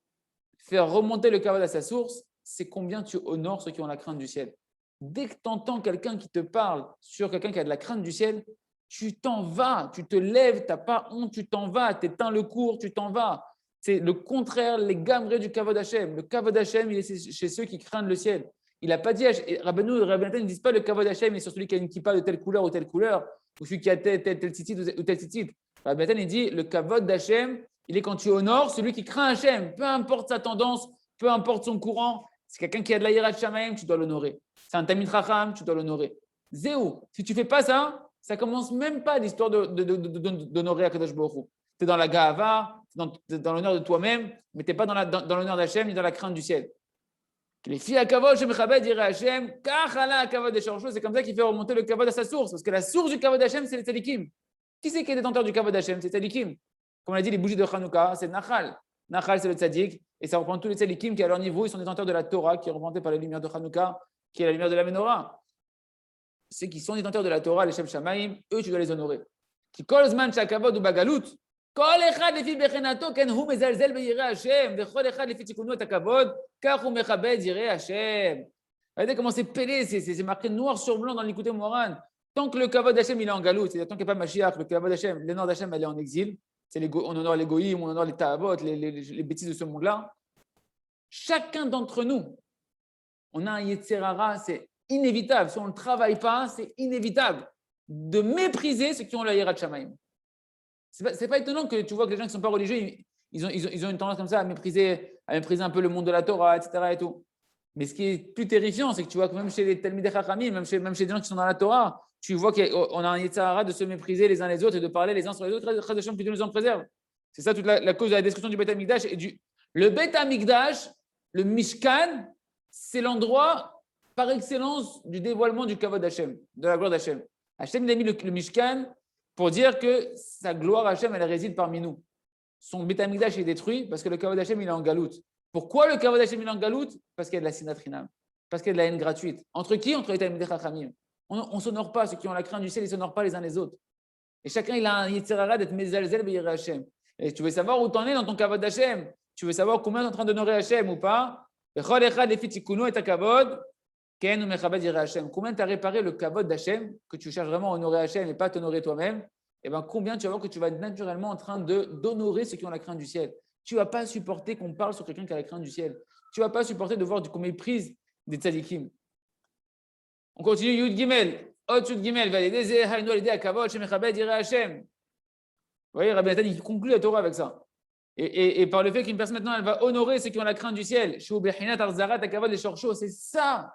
faire remonter le kavod à sa source, c'est combien tu honores ceux qui ont la crainte du ciel. Dès que tu entends quelqu'un qui te parle sur quelqu'un qui a de la crainte du ciel, tu t'en vas, tu te lèves, tu n'as pas honte, tu t'en vas, tu éteins le cours, tu t'en vas. C'est le contraire, les gamrés du kavod Hashem. Le kavod Hashem, il est chez ceux qui craignent le ciel. Il n'a pas dit, Rabbi Nathan ne disent pas le kavod Hashem est sur celui qui a une kippa de telle couleur, ou celui qui a tel tzitzit ou tel tzitzit. Rabbi Nathan, il dit, le kavod Hashem, il est quand tu honores celui qui craint Hashem. Peu importe sa tendance, peu importe son courant, c'est quelqu'un qui a de la yirat shamayim, tu dois l'honorer. C'est un tamid chacham, tu dois l'honorer. Zéou, si tu ne fais pas ça, ça commence même pas l'histoire d'honorer Akadosh Baruch Hu. Tu es dans la gahava, dans l'honneur de toi-même, mais tu n'es pas dans l'honneur d'Hachem ni dans la crainte du ciel. Les filles à kavod, je me chabed, dirait Hachem, kachala à kavod des shorshos, c'est comme ça qu'il fait remonter le kavod à sa source, parce que la source du kavod d'Hachem, c'est les tzadikim. Qui c'est qui est détenteur du kavod d'Hachem? C'est tzadikim. Comme on a dit, les bougies de Hanouka, c'est Nachal. Nachal, c'est le tzadik, et ça reprend tous les tzadikim qui, à leur niveau, ils sont détenteurs de la Torah, qui est représentée par la lumière de Hanouka, qui est la lumière de la Menorah. Ceux qui sont détenteurs de la Torah, les Shem Shamaim, eux, tu dois les honorer. Qui kolzman shakavod ou bagalut, kol echad lefi bechenato ken hu mezalzel beyireh Hashem, vechol echad lefi tikunu et hakavod, kach hu mechabed yireh Hashem. Regardez comment c'est pelé, c'est marqué noir sur blanc dans l'Ikouté Moran. Tant que le kavod Hashem il est en galout, c'est-à-dire tant qu'il n'y a pas Mashiach, le kavod Hashem, l'honneur d'Hashem elle est en exil. On honore les goïms, on honore les ta'avot, les bêtises de ce monde-là. Chacun d'entre nous, on a un Yetzerara, c'est inévitable. Si on ne travaille pas, c'est inévitable de mépriser ceux qui ont la Yirat Shamayim. C'est pas étonnant que tu vois que les gens qui ne sont pas religieux, ils ont une tendance comme ça à mépriser un peu le monde de la Torah, etc. Et tout. Mais ce qui est plus terrifiant, c'est que tu vois que même chez les Talmidei Chachamim, même chez des gens qui sont dans la Torah, tu vois qu'on a un Yetzirah de se mépriser les uns les autres et de parler les uns sur les autres. Que Dieu nous en préserve. C'est ça toute la cause de la destruction du Beth Amikdash. Le Beth Amikdash, le Mishkan, c'est l'endroit par excellence du dévoilement du kavod Hashem, de la gloire d'Hashem. Hashem il a mis le Mishkan pour dire que sa gloire Hashem, elle réside parmi nous. Son Beth Amikdash est détruit parce que le kavod Hashem, il est en galoute. Pourquoi le kavod Hashem, il est en galoute? Parce qu'il y a de la sinat chinam, parce qu'il y a de la haine gratuite. Entre qui? Entre les Talmidei Chachamim. On ne s'honore pas, ceux qui ont la crainte du ciel, ils ne s'honorent pas les uns les autres. Et chacun, il a un Yetzirara d'être mezalzel beyireh Hashem. Et tu veux savoir où tu en es dans ton kavod Hashem? Tu veux savoir combien tu es en train d'honorer Hashem ou pas? Bechol echad lefi tikunu et hakavod. Combien tu as réparé le kavod d'Hachem, que tu cherches vraiment à honorer Hachem et pas à t'honorer toi-même, et bien combien tu vas voir que tu vas être naturellement en train d'honorer ceux qui ont la crainte du ciel. Tu ne vas pas supporter qu'on parle sur quelqu'un qui a la crainte du ciel. Tu ne vas pas supporter de voir qu'on méprise des tzadikim. On continue, Yud Gimel. Ot Yud Gimel, validé, haïno alidé à kavod, shemechabed yireh Hachem. Vous voyez, Rabbi Nathan, il conclut la Torah avec ça. Et par le fait qu'une personne maintenant, elle va honorer ceux qui ont la crainte du ciel. Shu bechinat arzarat à kavod les shorshos, c'est ça.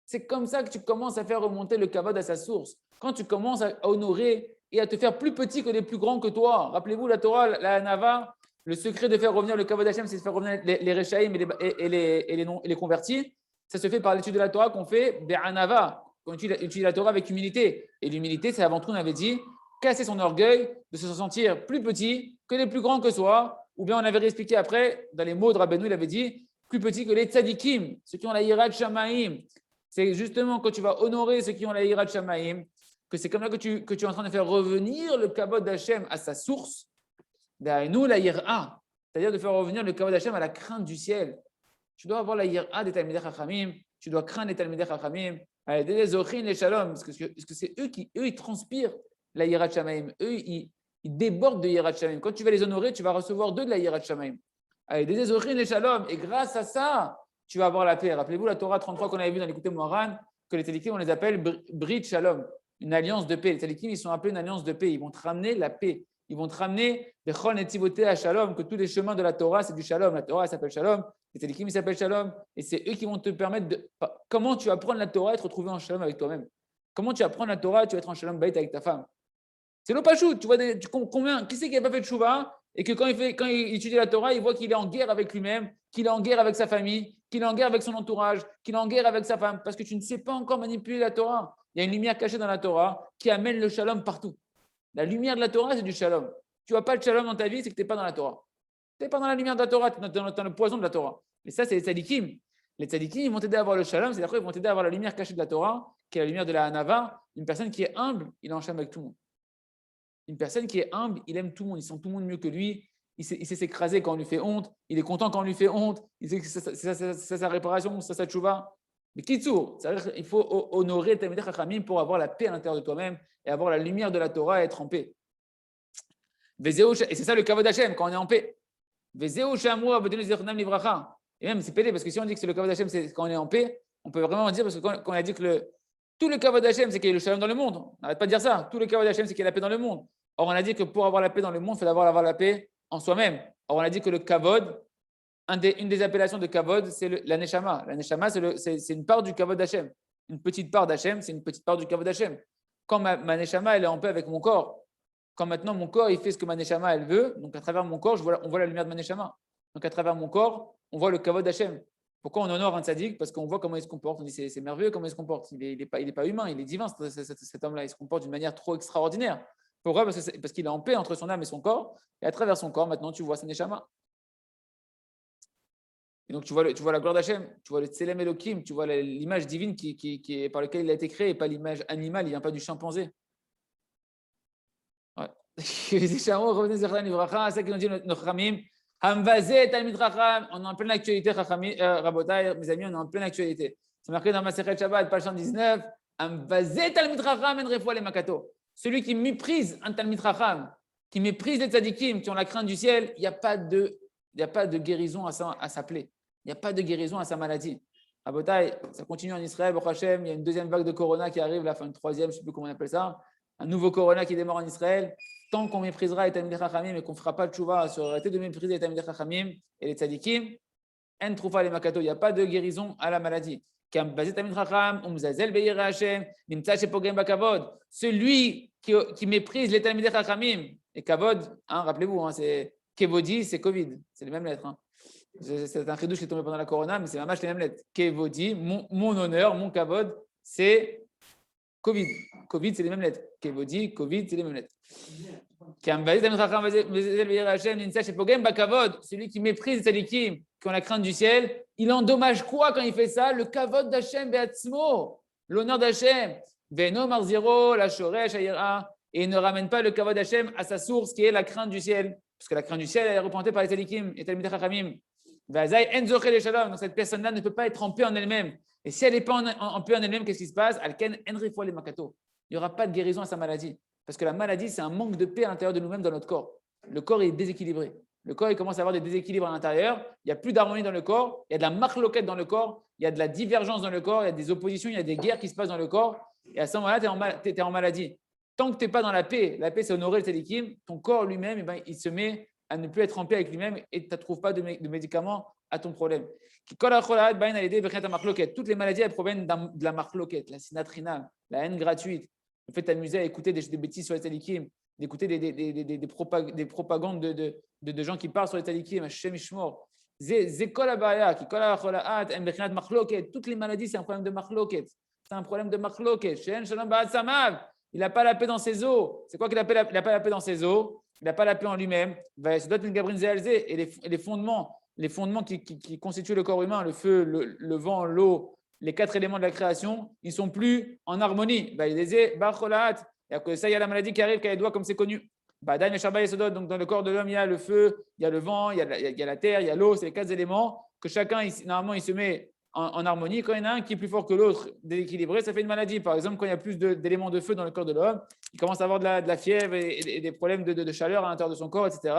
C'est comme ça que tu commences à faire remonter le kavod à sa source. Quand tu commences à honorer et à te faire plus petit que les plus grands que toi. Rappelez-vous, la Torah, la Hanava, le secret de faire revenir le Kavod Hashem, c'est de faire revenir les Rechaïm et les convertis. Ça se fait par l'étude de la Torah qu'on fait Be'anava, qu'on étudie la Torah avec humilité. Et l'humilité, c'est avant tout, on avait dit, casser son orgueil, de se sentir plus petit que les plus grands que soi. Ou bien on avait expliqué après, dans les mots de Rabbeinu, il avait dit, plus petit que les tzadikim, ceux qui ont la hirat shamaim. C'est justement quand tu vas honorer ceux qui ont la hirat shamaim, que c'est comme ça que tu es en train de faire revenir le kavod d'Hachem à sa source. Nous, la yira, c'est-à-dire de faire revenir le kavod d'Hachem à la crainte du ciel. Tu dois avoir la yira des Talmidei Chachamim, tu dois craindre les Talmidei Chachamim, des Zochin, les Shalom, parce que c'est eux ils transpirent la Yirat Shamaim. Eux, ils débordent de Yirat Shamaim. Quand tu vas les honorer, tu vas recevoir d'eux de la Yirat Shamaim. Des Zochin, les Shalom, et grâce à ça, tu vas avoir la paix. Rappelez-vous la Torah 33 qu'on avait vu dans l'écouté Moharan, que les Tzadikim, on les appelle Brit Shalom, une alliance de paix. Les Tzadikim, ils sont appelés une alliance de paix. Ils vont te ramener la paix. Ils vont te ramener des Chol Netzivoté à Shalom, que tous les chemins de la Torah, c'est du Shalom. La Torah, elle s'appelle Shalom. Les Tzadikim, ils s'appellent Shalom. Et c'est eux qui vont te permettre de. Comment tu vas prendre la Torah et te retrouver en Shalom avec toi-même? Comment tu vas prendre la Torah et tu vas être en Shalom Bayit avec ta femme? C'est l'opachut. Tu vois, combien, qui c'est qui n'a pas fait de Chouva et que quand il étudie la Torah, il voit qu'il est en guerre avec lui-même, qu'il est en guerre avec sa famille, qu'il est en guerre avec son entourage, qu'il est en guerre avec sa femme, parce que tu ne sais pas encore manipuler la Torah. Il y a une lumière cachée dans la Torah qui amène le Shalom partout. La lumière de la Torah, c'est du Shalom. Tu n'as pas le Shalom dans ta vie, c'est que tu n'es pas dans la Torah. Tu n'es pas dans la lumière de la Torah, tu es dans le poison de la Torah. Et ça, c'est les tzadikim. Les tzadikim, ils vont t'aider à avoir le Shalom, c'est-à-dire qu'ils vont t'aider à avoir la lumière cachée de la Torah, qui est la lumière de la Hanava. Une personne qui est humble, il est en Shalom avec tout le monde. Une personne qui est humble, il aime tout le monde, il sent tout le monde mieux que lui, il sait s'écraser quand on lui fait honte, il est content quand on lui fait honte, il sait que c'est sa réparation, c'est sa tchouva. Mais kitsour, il faut honorer Talmidei Chachamim pour avoir la paix à l'intérieur de toi-même et avoir la lumière de la Torah et être en paix. Et c'est ça le kavod Hashem quand on est en paix. Et même c'est pédé parce que si on dit que c'est le kavod Hashem, c'est quand on est en paix, on peut vraiment dire parce que quand on a dit que tout le kavod Hashem, c'est qu'il y ait le shalom dans le monde. On n'arrête pas de dire ça. Tout le kavod Hashem, c'est qu'il y ait la paix dans le monde. Or, on a dit que pour avoir la paix dans le monde, il faut d'abord avoir la paix en soi-même. Or, on a dit que le kavod, une des appellations de kavod, c'est la neshama. La neshama, c'est une part du kavod Hashem. Une petite part d'Hashem, c'est une petite part du kavod Hashem. Quand ma neshama, elle est en paix avec mon corps, quand maintenant mon corps, il fait ce que ma neshama, elle veut, donc à travers mon corps, on voit la lumière de ma neshama. Donc à travers mon corps, on voit le kavod Hashem. Pourquoi on honore un tzaddik? Parce qu'on voit comment il se comporte. On dit c'est merveilleux comment il se comporte. Il n'est pas humain, il est divin, cet homme-là. Il se comporte d'une manière trop extraordinaire. Pourquoi? Parce qu'il est en paix entre son âme et son corps. Et à travers son corps, maintenant, tu vois sa neshama. Et donc, tu vois la gloire d'Hachem, tu vois le Tselem Elohim, tu vois l'image divine qui est par laquelle il a été créé, et pas l'image animale, il ne vient pas du chimpanzé. Ouais. On est en pleine actualité, Rabotai, mes amis, on est en pleine actualité. C'est marqué dans Masechet Shabbat, page 119. Celui qui méprise un Talmid Chacham, qui méprise les tzadikim, qui ont la crainte du ciel, il n'y a pas de guérison à sa plaie. Il n'y a pas de guérison à sa maladie. Rabotai, ça continue en Israël, Baruch Hashem, il y a une deuxième vague de corona qui arrive, la fin une troisième, je ne sais plus comment on appelle ça. Un nouveau corona qui démarre en Israël. Tant qu'on méprisera les Talmidei Chachamim et qu'on ne fera pas de tchouva sur arrêter de mépriser les Talmidei Chachamim et les tzadikim, en troufa les makato, il n'y a pas de guérison à la maladie. Celui qui méprise les Talmidei Chachamim, et kavod, rappelez-vous, c'est kevodi, c'est Covid, c'est les mêmes lettres. C'est un chidouche qui est tombé pendant la corona, mais c'est vraiment les mêmes lettres. Kevodi, mon honneur, mon kavod, c'est Covid. Covid, c'est les mêmes lettres. Kevodi, Covid, c'est les mêmes lettres. Celui qui méprise les tzadikim, qui ont la crainte du ciel, il endommage quoi quand il fait ça? Le kavod d'Hachem be'atzmo, l'honneur d'Hachem. Veno marziro, la shoresh ayira, et il ne ramène pas le kavod d'Hachem à sa source qui est la crainte du ciel. Parce que la crainte du ciel, elle est représentée par les tzadikim et Talmidei Chachamim. Donc cette personne-là ne peut pas être en paix en elle-même. Et si elle n'est pas en paix en elle-même, qu'est-ce qui se passe? Il n'y aura pas de guérison à sa maladie. Parce que la maladie, c'est un manque de paix à l'intérieur de nous-mêmes dans notre corps. Le corps est déséquilibré. Le corps il commence à avoir des déséquilibres à l'intérieur. Il n'y a plus d'harmonie dans le corps. Il y a de la marloquette dans le corps. Il y a de la divergence dans le corps. Il y a des oppositions. Il y a des guerres qui se passent dans le corps. Et à ce moment-là, tu es en maladie. Tant que tu n'es pas dans la paix, c'est honorer le tzadikim, ton corps lui-même, il se met à ne plus être en paix avec lui-même et tu ne trouves pas de médicaments à ton problème. Toutes les maladies, elles proviennent de la marloquette, la sinatrinale, la haine gratuite. le fait de t'amuser à écouter des bêtises sur les tzadikim, d'écouter des propagandes de gens qui parlent sur les tzadikim, Hashem Ishmor. Zekol abaya, qui kol ha'cholaat, en bechinat machloket. Toutes les maladies, c'est un problème de machloket. C'est un problème de machloket. She'en shalom ba'at samav. Il n'a pas la paix dans ses os. C'est quoi qu'il n'a pas la paix dans ses os? Il n'a pas la paix en lui-même. Et les fondements qui constituent le corps humain, le feu, le vent, l'eau, les 4 éléments de la création, ils ne sont plus en harmonie. Il y a que ça, il y a la maladie qui arrive, qui a les doigts, comme c'est connu. Donc, dans le corps de l'homme, il y a le feu, il y a le vent, il y a la terre, il y a l'eau. C'est les 4 éléments que chacun, normalement, il se met en harmonie. Quand il y en a un qui est plus fort que l'autre, déséquilibré, ça fait une maladie. Par exemple, quand il y a plus d'éléments de feu dans le corps de l'homme, il commence à avoir de la fièvre et des problèmes de chaleur à l'intérieur de son corps, etc.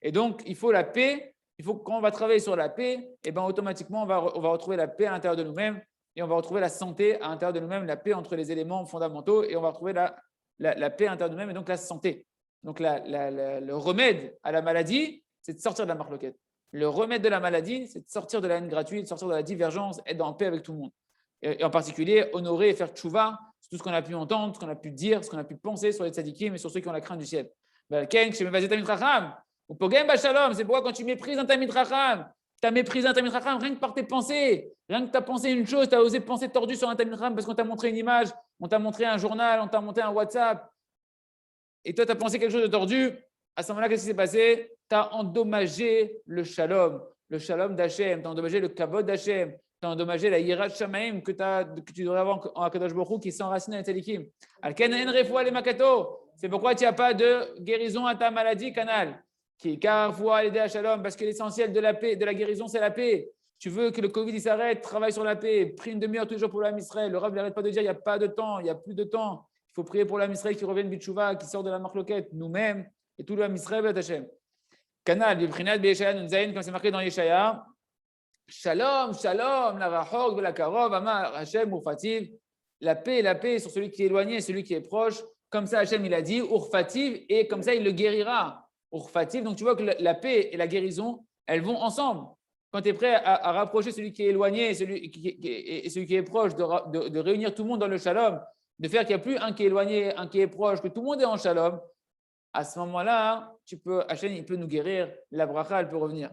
Et donc, il faut la paix. Il faut que quand on va travailler sur la paix, et ben, automatiquement, on va retrouver la paix à l'intérieur de nous-mêmes et on va retrouver la santé à l'intérieur de nous-mêmes, la paix entre les éléments fondamentaux et on va retrouver la paix à l'intérieur de nous-mêmes et donc la santé. Donc, le remède à la maladie, c'est de sortir de la marloquette. Le remède de la maladie, c'est de sortir de la haine gratuite, de sortir de la divergence, être en paix avec tout le monde. Et en particulier, honorer et faire tchouva sur tout ce qu'on a pu entendre, ce qu'on a pu dire, ce qu'on a pu penser sur les tzadikim et sur ceux qui ont la crainte du ciel. C'est pourquoi quand tu méprises un Talmid Chacham, tu as méprisé un Talmid Chacham rien que par tes pensées, rien que tu as pensé une chose, tu as osé penser tordu sur un Talmid Chacham parce qu'on t'a montré une image, on t'a montré un journal, on t'a montré un WhatsApp, et toi tu as pensé quelque chose de tordu. À ce moment-là, qu'est-ce qui s'est passé? Tu as endommagé le shalom d'Hachem, tu as endommagé le kavod d'Hachem, tu as endommagé la yirat shamaim que tu devrais avoir en Akadosh Baruch Hu qui s'enracine dans les tzadikim. Alken en refoua le makato. C'est pourquoi tu n'as pas de guérison à ta maladie, canal. Car voit l'aider à shalom, parce que l'essentiel de la paix, de la guérison, c'est la paix. Tu veux que le Covid il s'arrête, travaille sur la paix, prie une demi-heure tous les jours pour l'âme Israël. Le Rav n'arrête pas de dire il n'y a pas de temps, il n'y a plus de temps. Il faut prier pour l'âme Israël qui revienne bitchouva, qui sort de la marloquette, nous-mêmes et tout l'âme Israël, Hashem. Canal, Bibrinat, Be'eshaya, Nunzaïn, comme c'est marqué dans Yeshaya. Shalom, shalom, la rachok, la karov, amar, Hashem, urfativ. La paix sur celui qui est éloigné et celui qui est proche. Comme ça, Hashem, il a dit, urfativ, et comme ça, il le guérira. Urfativ, donc tu vois que la paix et la guérison, elles vont ensemble. Quand tu es prêt à rapprocher celui qui est éloigné et celui qui est proche, de réunir tout le monde dans le shalom, de faire qu'il n'y a plus un qui est éloigné, un qui est proche, que tout le monde est en shalom, à ce moment-là, Hashem, il peut nous guérir, la bracha, elle peut revenir.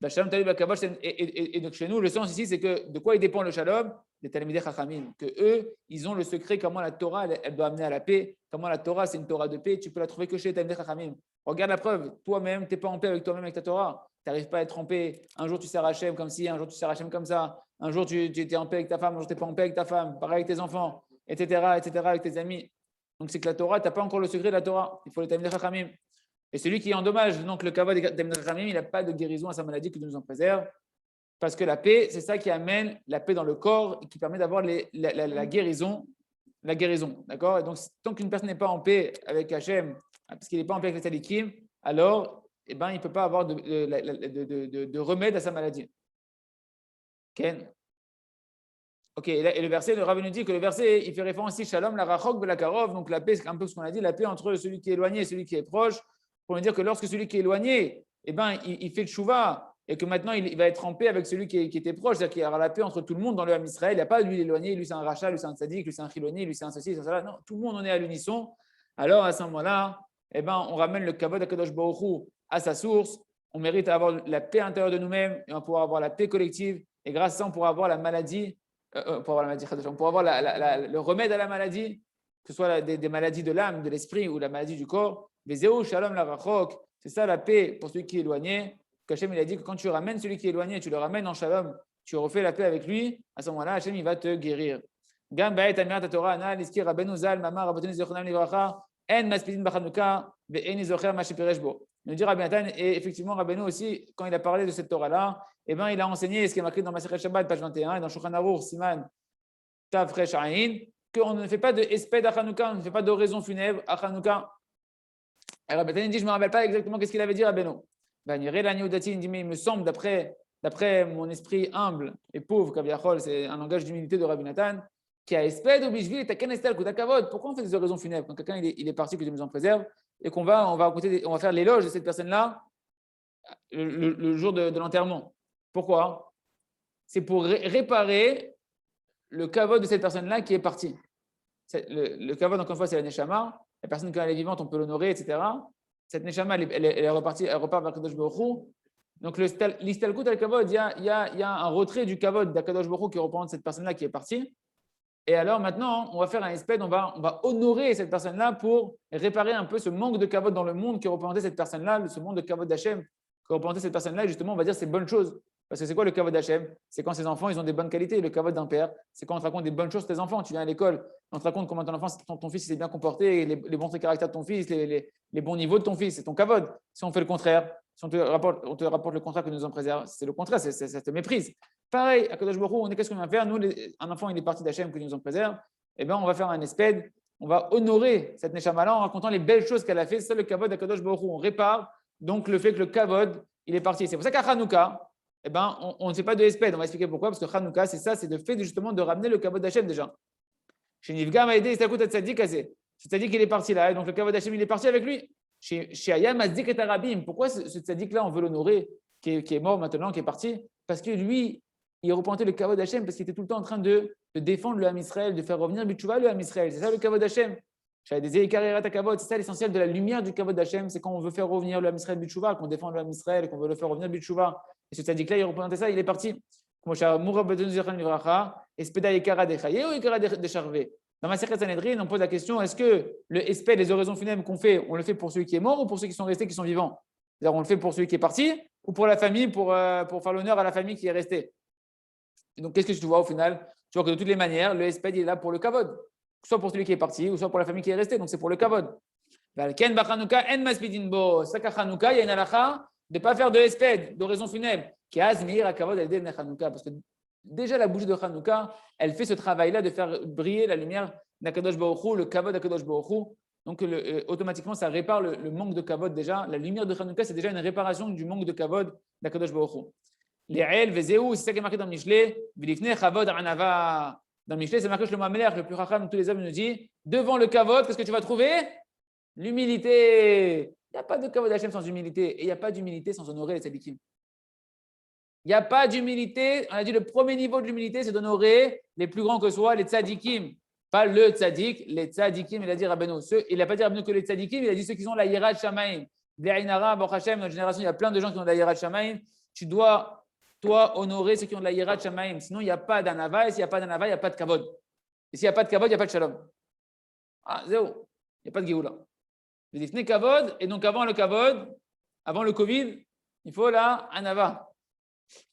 Et donc chez nous, le sens ici, c'est que de quoi il dépend le shalom? Des Talmidei Chachamim, que eux, ils ont le secret comment la Torah, elle doit amener à la paix, comment la Torah, c'est une Torah de paix, tu peux la trouver que chez les Talmidei Chachamim. Regarde la preuve, toi-même, tu n'es pas en paix avec toi-même, avec ta Torah, tu n'arrives pas à être en paix. Un jour, tu sers Hashem comme ci, un jour, tu sers Hashem comme ça, un jour, tu étais en paix avec ta femme, un jour, tu n'es pas en paix avec ta femme, pareil avec tes enfants, etc., avec tes amis. Donc, c'est que la Torah, tu n'as pas encore le secret de la Torah, il faut les Talmidei Chachamim. Et celui qui endommage donc le kavod des Talmidei Chachamim, il n'a pas de guérison à sa maladie, que Dieu nous en préserve. Parce que la paix, c'est ça qui amène la paix dans le corps et qui permet d'avoir la guérison. La guérison, d'accord? Et donc, tant qu'une personne n'est pas en paix avec Hachem, parce qu'il n'est pas en paix avec les tzadikim, alors il ne peut pas avoir de remède à sa maladie. Ken? Ok, et le verset, le Rav nous dit que le verset, il fait référence ici, Shalom, la rachok, la karov, donc la paix, c'est un peu ce qu'on a dit, la paix entre celui qui est éloigné et celui qui est proche, pour nous dire que lorsque celui qui est éloigné, il fait le chouva, et que maintenant il va être en paix avec celui qui était proche, c'est-à-dire qu'il y aura la paix entre tout le monde dans le Ham Israël. Il n'y a pas lui éloigné, lui c'est un rachat, lui c'est un tzaddik, lui c'est un chiloni, lui c'est un ceci, ça, cela. Non, tout le monde en est à l'unisson. Alors à ce moment-là, on ramène le kavod d'Akadosh Baruch Hu à sa source. On mérite d'avoir la paix intérieure de nous-mêmes et on pourra avoir la paix collective. Et grâce à ça, on pourra avoir la maladie, on pourra avoir le remède à la maladie, que ce soit des maladies de l'âme, de l'esprit ou la maladie du corps. Vezeu shalom la rachok. C'est ça la paix pour celui qui est éloigné. Hachem, il a dit que quand tu ramènes celui qui est éloigné, tu le ramènes en shalom, tu refais la paix avec lui, à ce moment-là, Hachem, il va te guérir. Gam ba'et amirat Torah ana liski rabenu zal mama rabotenu zochonam livracha en maspidin b'chanuka ve'en izocher ma shepiresh bo. Il nous dit Rabbi Nathan, et effectivement Rabbeinu aussi, quand il a parlé de cette Torah-là, il a enseigné ce qui est marqué dans Masechet Shabbat, page 21, et dans Shulchan Aruch, Siman, Tav Resh Ayin, qu'on ne fait pas de espède à Chanukah, on ne fait pas d'oraison funèbre à Chanukah. Et Rabbi Nathan dit, je ne me rappelle pas exactement qu'est-ce qu'il avait dit Rabbeinu. Il dit, mais il me semble, d'après mon esprit humble et pauvre, c'est un langage d'humilité de Rabbi Nathan, qui a espède ou bishvil et taken estel kutakavod. Pourquoi on fait des oraisons funèbres quand quelqu'un il est parti, que Dieu nous en préserve, et qu'on va faire l'éloge de cette personne-là le jour de l'enterrement? Pourquoi? C'est pour réparer le kavod de cette personne-là qui est partie. Le kavod, encore une fois, c'est la neshama. La personne, quand elle est vivante, on peut l'honorer, etc. Cette neshama, elle est repartie, elle repart vers Kadosh Baruch Hu. Donc, l'istalkut al-kavod, il y a un retrait du kavod d'Akadosh Baruch Hu qui représente cette personne-là qui est partie. Et alors maintenant, on va faire un espède, on va honorer cette personne-là pour réparer un peu ce manque de kavod dans le monde qui représentait cette personne-là, ce monde de kavod d'Hachem qui représentait cette personne-là. Et justement, on va dire c'est bonnes choses. Parce que c'est quoi le kavod d'Hachem? C'est quand ses enfants ils ont des bonnes qualités. Le kavod d'un père, c'est quand on te raconte des bonnes choses de tes enfants. Tu viens à l'école, on te raconte comment ton fils s'est bien comporté, les bons traits de caractère de ton fils, les bons niveaux de ton fils. C'est ton kavod. Si on fait le contraire, si on te rapporte le contraire que nous en préserve, c'est le contraire, ça te méprise. Pareil, à Kadosh Baruch Hu, qu'est-ce qu'on vient faire? Nous, un enfant, il est parti d'Hachem que nous en préserve. Eh bien, on va faire un espède, on va honorer cette Neshama-là en racontant les belles choses qu'elle a fait. C'est le kavod à Kadosh Baruch Hu. On répare donc le fait que le kavod, il est parti. C'est pour ça qu'à Hanouka, eh ben, on ne fait pas de espède. On va expliquer pourquoi. Parce que Hanouka, c'est ça, c'est le fait justement de ramener le kavod d'Hachem déjà. Chez Nivga m'a aidé, c'est Tzadik, c'est-à-dire qu'il est parti là. Et donc le kavod d'Hachem, il est parti avec lui. Chez Ayam, Azdik et Arabim. Pourquoi ce Tzadik-là, on veut l'honorer, qui est mort maintenant, qui est parti? Parce que lui, il représentait le kavod d'Hachem parce qu'il était tout le temps en train de défendre le Ham Israël, de faire revenir Bitchouva le Ham Israël. C'est ça le kavod d'Hachem. C'est ça l'essentiel de la lumière du kavod d'Hachem, c'est quand on veut faire revenir le Ham Israël Bitchouva, qu'on défend le Ham Israël, qu'on veut le faire revenir Bitchouva. Et ce tzaddik-là, il représentait ça, il est parti. Dans ma Sechet Sanhedrin, on pose la question, est-ce que le espède, les oraisons funèbres qu'on fait, on le fait pour celui qui est mort ou pour ceux qui sont restés, qui sont vivants? C'est-à-dire, on le fait pour celui qui est parti ou pour la famille, pour faire l'honneur à la famille qui est restée? Et donc, qu'est-ce que tu vois au final? Tu vois que de toutes les manières, le espède est là pour le kavod, soit pour celui qui est parti, ou soit pour la famille qui est restée. Donc, c'est pour le kavod. C'est ça qu'à Hanouka, il y a une halakha de ne pas faire de espède, d'oraison funèbre, qui a azmir à kavod al-de Hanouka. Parce que déjà, la bougie de Hanouka, elle fait ce travail-là de faire briller la lumière d'Akadosh Baruch Hu, le kavod d'Akadosh Baruch Hu. Donc, automatiquement, ça répare le manque de kavod déjà. La lumière de Hanouka, c'est déjà une réparation du manque de kavod d'Akadosh Baruch Hu. L'El, Vezéou, c'est ça qui est marqué dans Michelet. Vilifne Chavod Anava. Dans Michelet, c'est marqué Shlomo Amelech, le plus racham de tous les hommes, il nous dit devant le kavod, qu'est-ce que tu vas trouver? L'humilité. Il n'y a pas de kavod Hachem sans humilité. Et il n'y a pas d'humilité sans honorer les tzadikim. Il n'y a pas d'humilité. On a dit le premier niveau de l'humilité, c'est d'honorer les plus grands que soi, les tzadikim. Pas le tzadik, les tzadikim, il a dit Rabbeinu. Il n'a pas dit Rabbeinu que les tzadikim, il a dit ceux qui ont la hirat shamaim. B'le'ainara, Baruch Hashem, dans notre génération, il y a plein de gens qui ont la hirat shamaim. Tu dois toi, honorer ceux qui ont de la hirat shamaim. Sinon, il n'y a pas d'anava. Et s'il n'y a pas d'anava, il n'y a pas de kavod. Et s'il n'y a pas de kavod, il n'y a pas de shalom. Ah, zéro. Il n'y a pas de géoula. Je dis, venez kavod. Et donc, avant le kavod, avant le Covid, il faut la anava.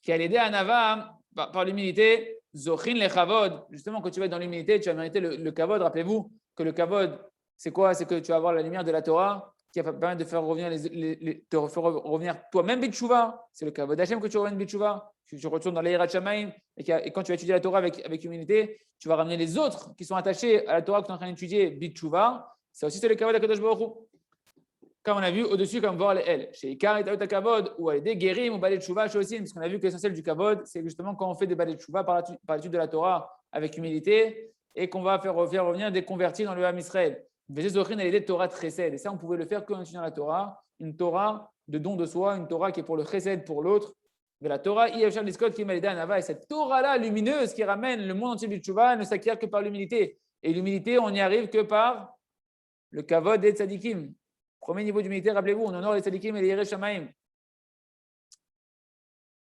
Qui a l'aider à anava par l'humilité. Zochin le kavod. Justement, quand tu vas être dans l'humilité, tu vas mériter le kavod. Rappelez-vous que le kavod, c'est quoi? C'est que tu vas avoir la lumière de la Torah qui va permettre de faire revenir te faire revenir toi-même Bitchouva. C'est le kavod d'Hachem que tu reviennes Bitchouva. Tu retournes dans l'Eirat Shamaim et quand tu vas étudier la Torah avec humilité, tu vas ramener les autres qui sont attachés à la Torah que tu es en train d'étudier Bitchouva. C'est aussi le kavod d'Akadosh Baruch Hu. Comme on a vu au-dessus, comme voir les L. Chez Ikar et Taout Kavod ou des Guérim ou Balé de Chouva, aussi, parce qu'on a vu que l'essentiel du kavod, c'est justement quand on fait des Balé de Chouva par l'étude de la Torah avec humilité et qu'on va faire revenir des convertis dans le Ham Israël. Et ça, on pouvait le faire qu'en étudiant la Torah, une Torah de don de soi, une Torah qui est pour le chesed, pour l'autre. Mais la Torah, et cette Torah-là lumineuse qui ramène le monde entier du tchouva, ne s'acquiert que par l'humilité. Et l'humilité, on n'y arrive que par le kavod des tzadikim. Premier niveau d'humilité, rappelez-vous, on honore les tzadikim et les yireh shamaim.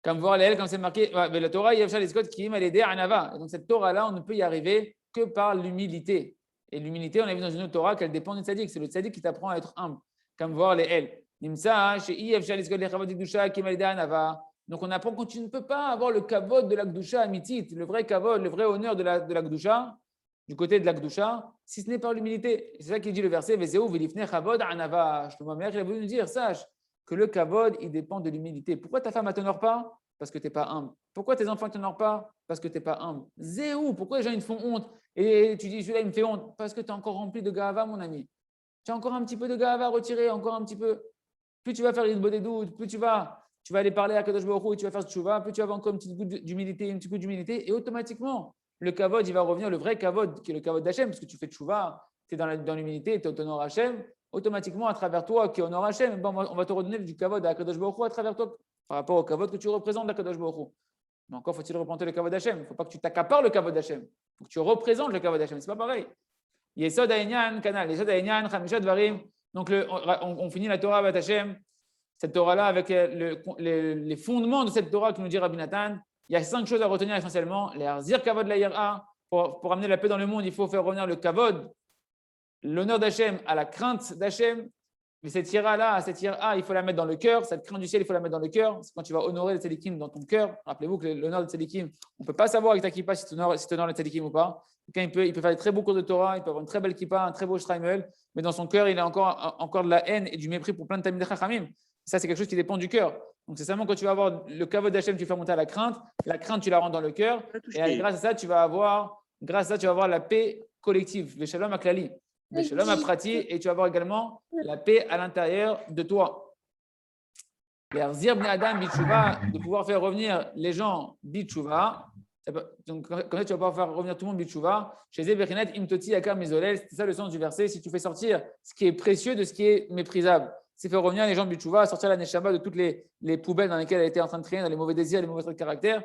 Comme voir les comme c'est marqué, la Torah, donc cette Torah-là, on ne peut y arriver que par l'humilité. Et l'humilité, on a vu dans une autre Torah qu'elle dépend du tzaddik. C'est le tzaddik qui t'apprend à être humble. Comme voir les L. Donc on apprend que tu ne peux pas avoir le kavod de la Gdusha amitit, le vrai kavod, le vrai honneur de la Gdusha, du côté de la Gdusha, si ce n'est par l'humilité. C'est ça qu'il dit le verset, Vezeu vilifne chavod anava. Il a voulu nous dire, sache que le kavod, il dépend de l'humilité. Pourquoi ta femme ne t'honore pas? Parce que tu n'es pas humble. Pourquoi tes enfants ne t'honorent pas? Parce que tu n'es pas humble. Zéou, pourquoi les gens ils te font honte? Et tu dis, celui-là, il me fait honte. Parce que tu es encore rempli de gava, mon ami. Tu as encore un petit peu de gava à retirer, encore un petit peu. Plus tu vas faire une bonne doute, plus tu vas aller parler à Kadosh Baruch Hu et tu vas faire tchouva, plus tu vas avoir encore un petit goût d'humilité, un petit coup d'humilité. Et automatiquement, le kavod, il va revenir, le vrai kavod, qui est le kavod d'Hachem, parce que tu fais tchouva, tu es dans l'humilité, tu honores Hachem. Automatiquement, à travers toi, qui honore Hachem, bon, on va te redonner du kavod à Kadosh Baruch Hu à travers toi, par rapport au kavod que tu représentes à Kadosh Baruch Hu. Mais encore faut-il représenter le kavod d'Hachem. Il ne faut pas que tu t'accapares le kavod d'Hachem. Il faut que tu représentes le kavod d'Hachem. Ce n'est pas pareil. Yesod Ha'inyan, Kanal. Yesod Ha'inyan, Chamisha Dvarim. Donc, on finit la Torah Bat Hashem, cette Torah-là, avec les fondements de cette Torah que nous dit Rabbi Nathan. Il y a 5 choses à retenir essentiellement. Les Arzir Kavod la Yira. Pour amener la paix dans le monde, il faut faire revenir le Kavod, l'honneur d'Hachem à la crainte d'Hachem. Mais cette ira-là, il faut la mettre dans le cœur. Cette crainte du ciel, il faut la mettre dans le cœur. C'est quand tu vas honorer le tzadikim dans ton cœur. Rappelez-vous que l'honneur de tzadikim, on ne peut pas savoir avec ta kippa si tu honores le tzadikim ou pas. Quelqu'un, il peut faire des très beaux cours de Torah, il peut avoir une très belle kippa, un très beau shtraimel, mais dans son cœur, il a encore de la haine et du mépris pour plein de tamid chachamim. Ça, c'est quelque chose qui dépend du cœur. Donc, c'est seulement quand tu vas avoir le kavod d'Hachem, tu fais monter à la crainte, tu la rends dans le cœur. Et grâce à ça, tu vas avoir la paix collective, le shalom aklali. Le shalom aprati, et tu vas avoir également la paix à l'intérieur de toi. De pouvoir faire revenir les gens bitchouva. Donc, comme ça, tu vas pouvoir faire revenir tout le monde bitchouva. Chez Zeberinet, imtoti yakar mizolel. C'est ça le sens du verset. Si tu fais sortir ce qui est précieux de ce qui est méprisable, c'est faire revenir les gens bitchouva, sortir la neshama de toutes les poubelles dans lesquelles elle était en train de traîner, dans les mauvais désirs, les mauvais traits de caractère.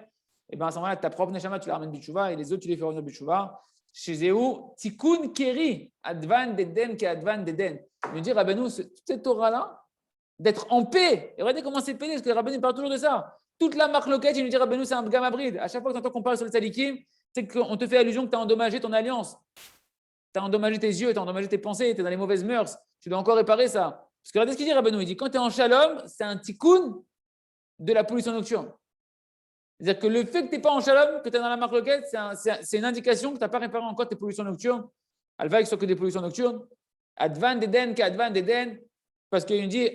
Et bien à ce moment-là, ta propre neshama, tu la ramènes bitchouva et les autres, tu les fais revenir bitchouva. Chez Zéhou, Tikkun Keri, Advan Deden qui Advan Deden. Il nous dit, Rabbeinu, toute cette Torah-là, d'être en paix. Et regardez comment c'est pédé, parce que Rabbeinu parle toujours de ça. Toute la marque loquette, il nous dit, Rabbeinu, c'est un gam abride. À chaque fois que tu entends qu'on parle sur le tzadikim, c'est qu'on te fait allusion que tu as endommagé ton alliance. Tu as endommagé tes yeux, tu as endommagé tes pensées, tu es dans les mauvaises mœurs. Tu dois encore réparer ça. Parce que regardez ce qu'il dit, Rabbeinu. Il dit, quand tu es en shalom, c'est un tikkun de la pollution nocturne. C'est-à-dire que le fait que tu n'es pas en shalom, que tu es dans la marque loquette, c'est une indication que tu n'as pas réparé encore tes pollutions nocturnes. Alvaïk soit que des pollutions nocturnes. Advan Deden, qu'Advan Deden. Parce qu'il dit,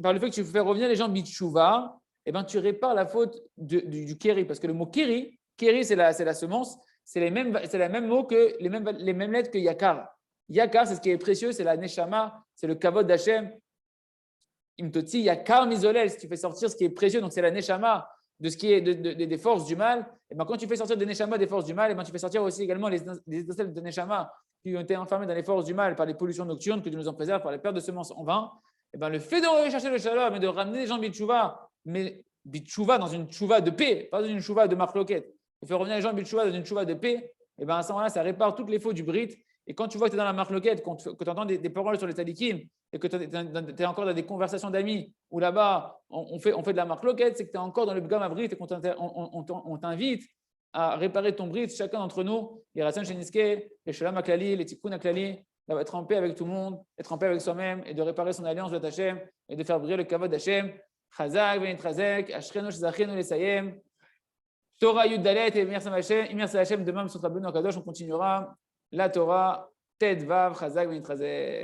par le fait que tu fais revenir les gens bitchouva, eh ben, tu répares la faute du kéri. Parce que le mot kéri, c'est la semence, c'est les mêmes mots que les mêmes lettres que yakar. Yakar, c'est ce qui est précieux, c'est la neshama, c'est le kavod d'Hachem. Imtoti, yakar mizolel, si tu fais sortir ce qui est précieux, donc c'est la neshama de ce qui est des forces du mal. Et ben, quand tu fais sortir des neshama des forces du mal, et ben, tu fais sortir aussi également les étincelles de neshama qui ont été enfermées dans les forces du mal par les pollutions nocturnes que tu nous en préserves, par les pertes de semences en vain. Et ben, le fait de rechercher le shalom et de ramener les gens bitchouva, mais bitchouva dans une tchouva de paix, pas dans une tchouva de marloquette, de faire revenir les gens bitchouva dans une tchouva de paix, et ben à ce moment-là, ça répare toutes les fautes du brit. Et quand tu vois que tu es dans la marloquette, que tu entends des paroles sur les tzadikim, et que tu es encore dans des conversations d'amis, où là-bas, on fait de la marloquette, c'est que tu es encore dans le bgam abrit et qu'on t'invite à réparer ton brit, chacun d'entre nous, les Ratsan Sheniske, les Shalom Aklali, les Tikkun Aklali, d'être en paix avec tout le monde, être en paix avec soi-même et de réparer son alliance de Hachem et de faire briller le kavod d'Hachem. Chazak, Benitrazek, Ashrenu, Shazachenu, Lesayem. Torah Yud Dalet et merci Hachem. Demain, sur Tableau Kadosh, on continuera la Torah, Ted Vav, Chazak, Benitrazek.